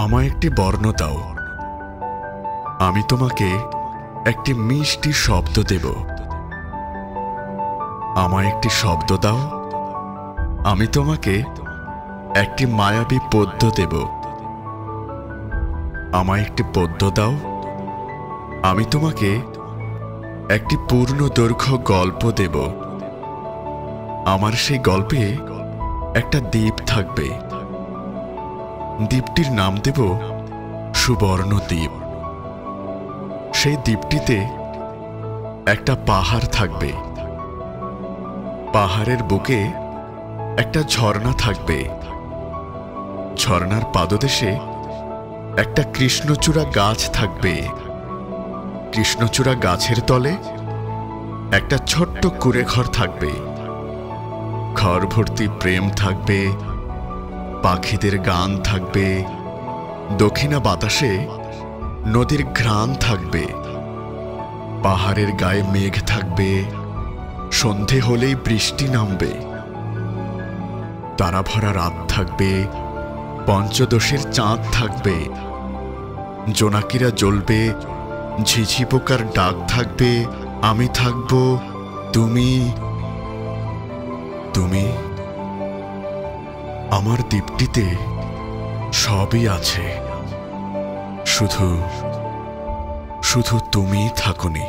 আমায় একটি বর্ণ দাও, আমি তোমাকে একটি মিষ্টি শব্দ দেব। আমায় একটি শব্দ দাও, আমি তোমাকে একটি মায়াবী পদ্য দেব। আমায় একটি পদ্য দাও, আমি তোমাকে একটি পূর্ণ দৈর্ঘ্য গল্প দেব। আমার সেই গল্পে একটা দ্বীপ থাকবে, দ্বীপটির নাম দেব সুবর্ণ দ্বীপ। সেই দ্বীপটিতে একটা পাহাড় থাকবে, পাহাড়ের বুকে একটা ঝর্ণা থাকবে, ঝর্ণার পাদদেশে একটা কৃষ্ণচূড়া গাছ থাকবে, কৃষ্ণচূড়া গাছের তলে একটা ছোট্ট কুঁড়েঘর থাকবে, ঘর ভর্তি প্রেম থাকবে, পাখিদের গান থাকবে, দক্ষিণা বাতাসে নদীর ঘ্রাণ থাকবে, পাহাড়ের গায়ে মেঘ থাকবে, সন্ধে হলেই বৃষ্টি নামবে, তারা ভরা রাত থাকবে, পঞ্চদশের চাঁদ থাকবে, জোনাকিরা জ্বলবে, ঝিঝি পোকার ডাক থাকবে, আমি থাকব, তুমি তুমি আমার দ্বীপটিতে সবই আছে, শুধু শুধু তুমি থাকোনি।